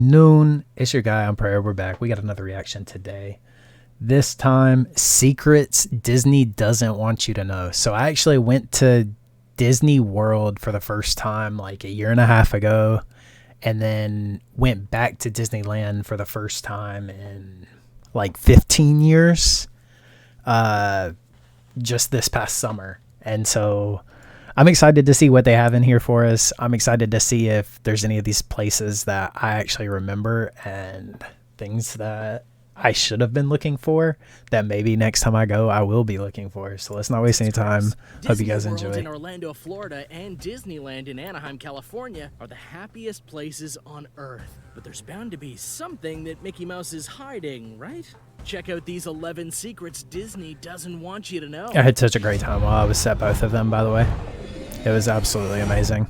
Noon, it's your guy on Prayer. We're back. We got another reaction today. This time, secrets Disney doesn't want you to know. So I actually went to Disney World for the first time like a year and a half ago, and then went back to Disneyland for the first time in like 15 years, just this past summer. And so I'm excited to see what they have in here for us. I'm excited to see if there's any of these places that I actually remember and things that I should have been looking for that maybe next time I go I will be looking for. So let's not waste any time. Hope you guys enjoy. Disney World in Orlando, Florida, and Disneyland in Anaheim, California are the happiest places on Earth. But there's bound to be something that Mickey Mouse is hiding, right? Check out these 11 secrets Disney doesn't want you to know. I had such a great time while I was at both of them, by the way. It was absolutely amazing.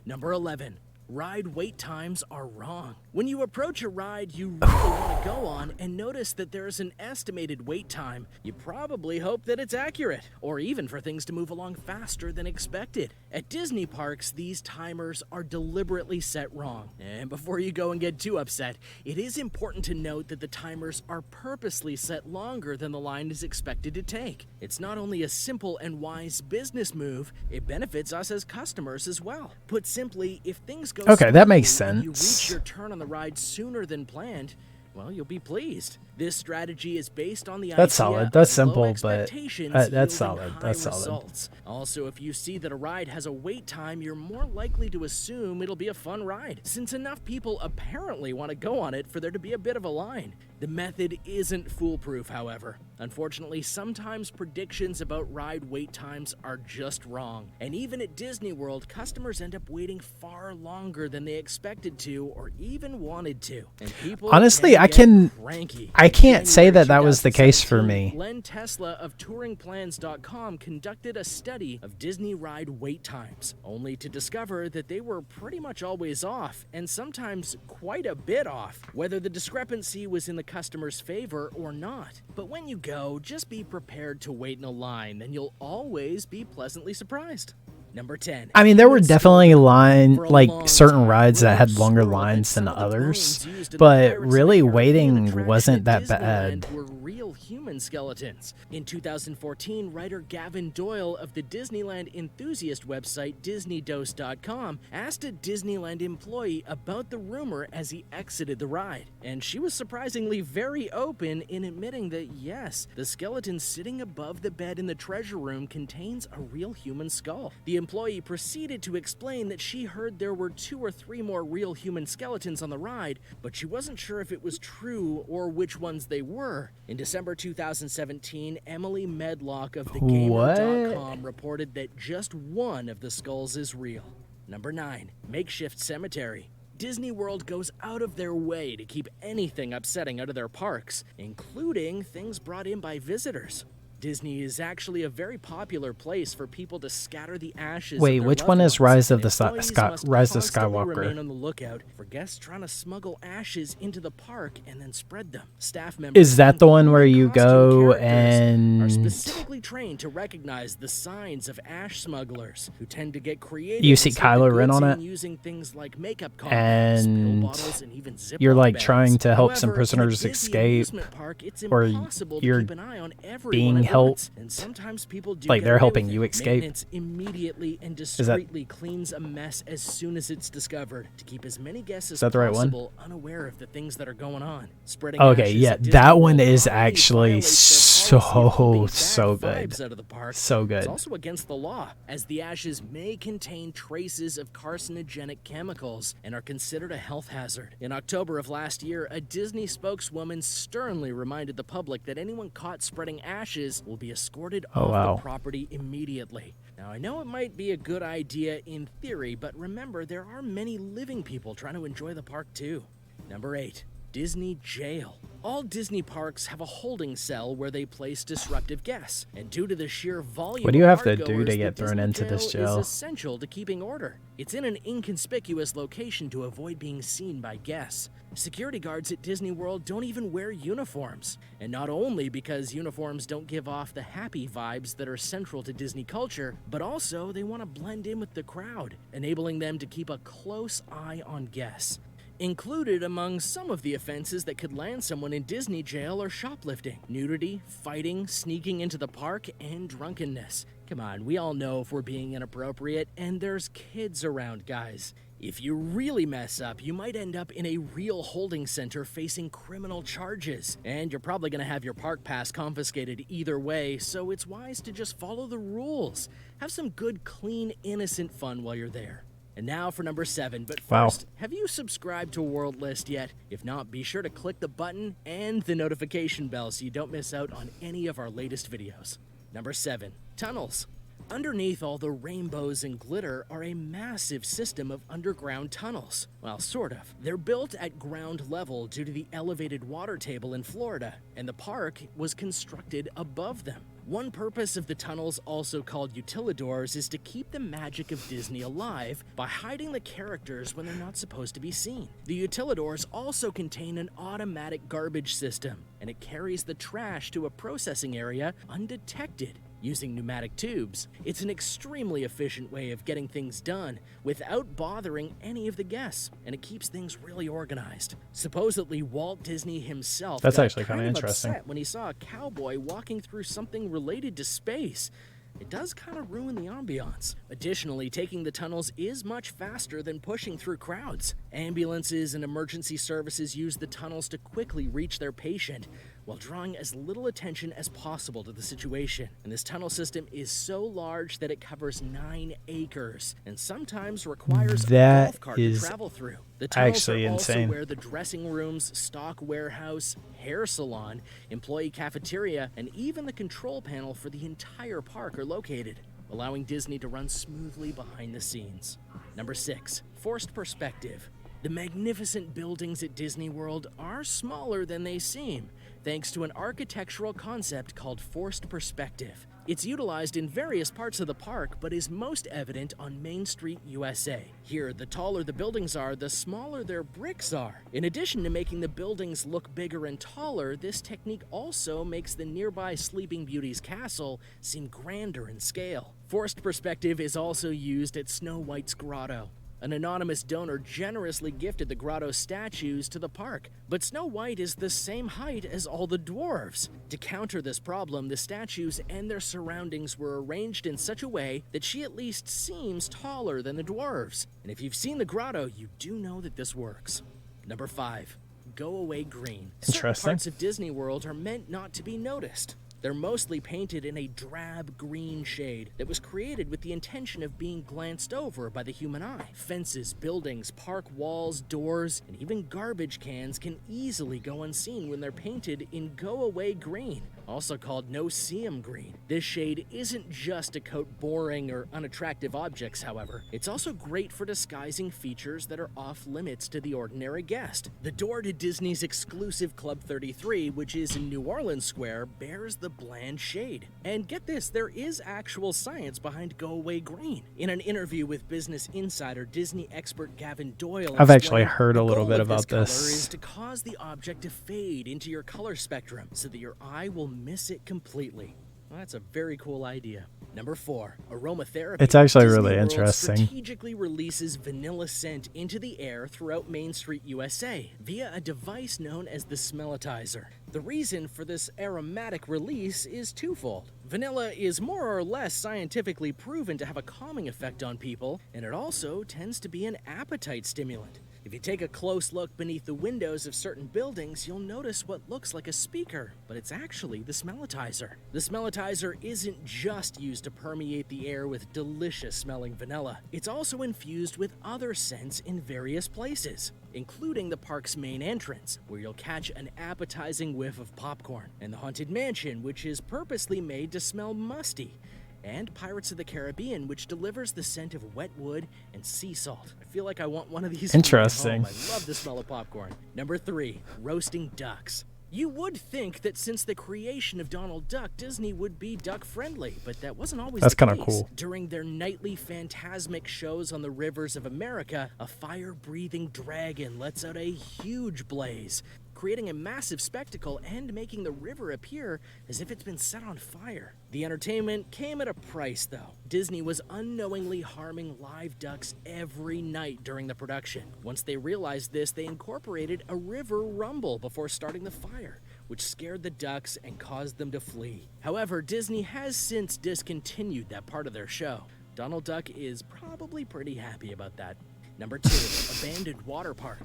Number 11. Ride wait times are wrong. When you approach a ride you really want to go on and notice that there is an estimated wait time, you probably hope that it's accurate, or even for things to move along faster than expected. At Disney parks, these timers are deliberately set wrong. And before you go and get too upset, it is important to note that the timers are purposely set longer than the line is expected to take. It's not only a simple and wise business move, it benefits us as customers as well. Put simply, if things go Okay, that makes smoothly and you sense. reach your turn on the ride sooner than planned, well, you'll be pleased. This strategy is based on the idea solid. That's of simple, low but expectations that's yielding solid. high That's solid. results. Also, if you see that a ride has a wait time, you're more likely to assume it'll be a fun ride, since enough people apparently want to go on it for there to be a bit of a line. The method isn't foolproof, however. Unfortunately, sometimes predictions about ride wait times are just wrong. And even at Disney World, customers end up waiting far longer than they expected to or even wanted to. And people Honestly, I can get cranky. I can't say January that was the case for 2017, me. Len Tesla of TouringPlans.com conducted a study of Disney ride wait times, only to discover that they were pretty much always off, and sometimes quite a bit off, whether the discrepancy was in the customer's favor or not. But when you go, just be prepared to wait in a line, then you'll always be pleasantly surprised. Number 10. I mean, there were definitely For a long certain time, rides that had Rudolph longer Swirl and lines than some of the others, bones used in the but Pirates of the really Caribbean waiting attraction wasn't at that bad. Disneyland were real human skeletons. In 2014, writer Gavin Doyle of the Disneyland enthusiast website DisneyDose.com asked a Disneyland employee about the rumor as he exited the ride, and she was surprisingly very open in admitting that yes, the skeleton sitting above the bed in the treasure room contains a real human skull. The employee proceeded to explain that she heard there were 2 or 3 more real human skeletons on the ride, but she wasn't sure if it was true or which ones they were. In December 2017, Emily Medlock of TheGamer.com reported that just one of the skulls is real. Number 9. Makeshift cemetery. Disney World goes out of their way to keep anything upsetting out of their parks, including things brought in by visitors. Disney is actually a very popular place for people to scatter the ashes. Wait, of their which loved one is ones, Rise of and the employees must Rise of constantly Skywalker? Remain on the lookout for guests trying to smuggle ashes into the park and then spread them. Staff members Is that the one where you costume go characters are and specifically trained to recognize the signs of ash smugglers who tend to get creative. you see and sneak the Kylo Ren goods on in it, using things like makeup compounds, pill and bottles, and even you're Ziploc like bags. trying to help some However, in a prisoners busy escape, amusement park, it's or impossible to you're keep an eye on everyone being at helped, once, and sometimes people do like get they're away helping with you it. escape. Maintenance immediately and that- discreetly cleans a mess as soon as it's discovered to keep as many guests as that the right one? possible unaware of the things that are going on. Spreading Okay, ashes yeah, at Disney that one World is not only actually violates their policy of keeping so bad good. vibes out of the park, So it's good. also against the law, as the ashes may contain traces of carcinogenic chemicals and are considered a health hazard. In October of last year, a Disney spokeswoman sternly reminded the public that anyone caught spreading ashes will be escorted Oh, off wow. the property immediately. Now, I know it might be a good idea in theory, but remember, there are many living people trying to enjoy the park too. Number 8. Disney Jail. All Disney parks have a holding cell where they place disruptive guests, and due to the sheer volume What do you of have to do parkgoers, to get the thrown Disney into this jail? is essential to keeping order. It's in an inconspicuous location to avoid being seen by guests. Security guards at Disney World don't even wear uniforms, and not only because uniforms don't give off the happy vibes that are central to Disney culture, but also they want to blend in with the crowd, enabling them to keep a close eye on guests. Included among some of the offenses that could land someone in Disney jail are shoplifting, nudity, fighting, sneaking into the park, and drunkenness. Come on, we all know if we're being inappropriate, and there's kids around, guys. If you really mess up, you might end up in a real holding center facing criminal charges. And you're probably going to have your park pass confiscated either way, so it's wise to just follow the rules. Have some good, clean, innocent fun while you're there. And now for number 7, but first, Have you subscribed to World List yet? If not, be sure to click the button and the notification bell so you don't miss out on any of our latest videos. Number 7, tunnels. Underneath all the rainbows and glitter are a massive system of underground tunnels. Well, sort of. They're built at ground level due to the elevated water table in Florida, and the park was constructed above them. One purpose of the tunnels, also called utilidors, is to keep the magic of Disney alive by hiding the characters when they're not supposed to be seen. The utilidors also contain an automatic garbage system, and it carries the trash to a processing area undetected. Using pneumatic tubes, it's an extremely efficient way of getting things done without bothering any of the guests, and it keeps things really organized. Supposedly, Walt Disney himself That's got actually kind of interesting upset when he saw a cowboy walking through something related to space. It does kind of ruin the ambiance. Additionally, taking the tunnels is much faster than pushing through crowds. Ambulances and emergency services use the tunnels to quickly reach their patient, while drawing as little attention as possible to the situation. And this tunnel system is so large that it covers 9 acres, and sometimes requires a golf cart to travel through. The tunnels actually are also insane. where the dressing rooms, stock warehouse, hair salon, employee cafeteria, and even the control panel for the entire park are located, allowing Disney to run smoothly behind the scenes. Number 6, forced perspective. The magnificent buildings at Disney World are smaller than they seem, thanks to an architectural concept called forced perspective. It's utilized in various parts of the park, but is most evident on Main Street, USA. Here, the taller the buildings are, the smaller their bricks are. In addition to making the buildings look bigger and taller, this technique also makes the nearby Sleeping Beauty's castle seem grander in scale. Forced perspective is also used at Snow White's grotto. An anonymous donor generously gifted the grotto statues to the park, but Snow White is the same height as all the dwarves. To counter this problem, the statues and their surroundings were arranged in such a way that she at least seems taller than the dwarves. And if you've seen the grotto, you do know that this works. Number 5, go away green. Certain parts of Disney World are meant not to be noticed. They're mostly painted in a drab green shade that was created with the intention of being glanced over by the human eye. Fences, buildings, park walls, doors, and even garbage cans can easily go unseen when they're painted in go-away green, also called no-see-um green. This shade isn't just to coat boring or unattractive objects, however. It's also great for disguising features that are off-limits to the ordinary guest. The door to Disney's exclusive Club 33, which is in New Orleans Square, bears the bland shade. And get this, there is actual science behind go away green. In an interview with Business Insider, Disney expert Gavin Doyle I've actually heard a little bit about this. this. Is to cause the object to fade into your color spectrum so that your eye will miss it completely. Well, that's a very cool idea. Number 4, aromatherapy. It's actually Disney really World interesting. Strategically releases vanilla scent into the air throughout Main Street, USA, via a device known as the Smellitizer. The reason for this aromatic release is twofold. Vanilla is more or less scientifically proven to have a calming effect on people, and it also tends to be an appetite stimulant. If you take a close look beneath the windows of certain buildings, you'll notice what looks like a speaker, but it's actually the Smellitizer. The Smellitizer isn't just used to permeate the air with delicious smelling vanilla. It's also infused with other scents in various places, including the park's main entrance, where you'll catch an appetizing whiff of popcorn, and the Haunted Mansion, which is purposely made to smell musty. and Pirates of the Caribbean, which delivers the scent of wet wood and sea salt. I feel like I want one of these. Interesting. At home. I love the smell of popcorn. Number 3, roasting ducks. You would think that since the creation of Donald Duck, Disney would be duck friendly, but that wasn't always the case. That's kind of cool. During their nightly phantasmic shows on the rivers of America, a fire-breathing dragon lets out a huge blaze, creating a massive spectacle and making the river appear as if it's been set on fire. The entertainment came at a price, though. Disney was unknowingly harming live ducks every night during the production. Once they realized this, they incorporated a river rumble before starting the fire, which scared the ducks and caused them to flee. However, Disney has since discontinued that part of their show. Donald Duck is probably pretty happy about that. Number 2, abandoned water park.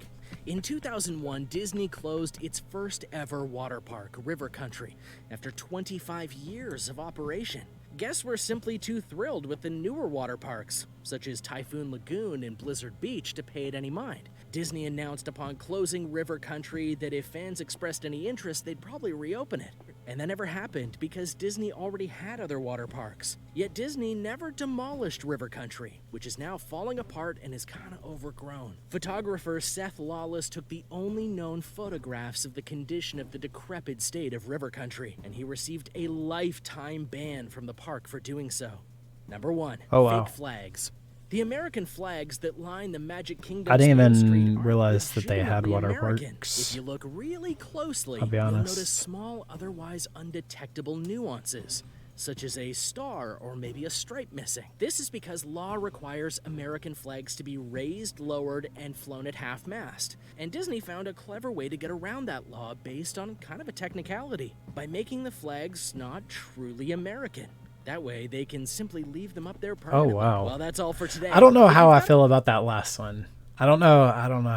In 2001, Disney closed its first ever water park, River Country, after 25 years of operation. Guests were simply too thrilled with the newer water parks, such as Typhoon Lagoon and Blizzard Beach, to pay it any mind. Disney announced upon closing River Country that if fans expressed any interest, they'd probably reopen it. And that never happened because Disney already had other water parks. Yet Disney never demolished River Country, which is now falling apart and is kinda overgrown. Photographer Seth Lawless took the only known photographs of the condition of the decrepit state of River Country, and he received a lifetime ban from the park for doing so. Number 1, Oh, wow. fake flags. The American flags that line the Magic Kingdom I didn't Main even Street are realize that they had legitimately American. waterworks. If you look really closely, I'll be you'll honest. notice small, otherwise undetectable nuances, such as a star or maybe a stripe missing. This is because law requires American flags to be raised, lowered, and flown at half-mast. And Disney found a clever way to get around that law based on kind of a technicality, by making the flags not truly American. That way, they can simply leave them up there permanently. Oh, wow. Well, that's all for today. I don't know If how you've I got feel about that last one. I don't know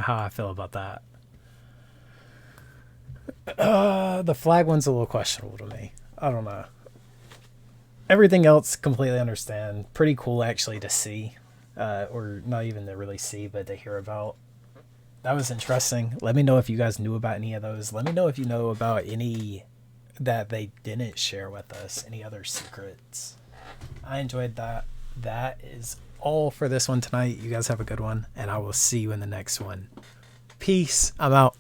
how I feel about that. The flag one's a little questionable to me. I don't know. Everything else, completely understand. Pretty cool, actually, to see. Or not even to really see, but to hear about. That was interesting. Let me know if you guys knew about any of those. Let me know if you know about any that they didn't share with us, any other secrets. I enjoyed that. That is all for this one tonight. You guys have a good one, and I will see you in the next one. Peace. I'm out.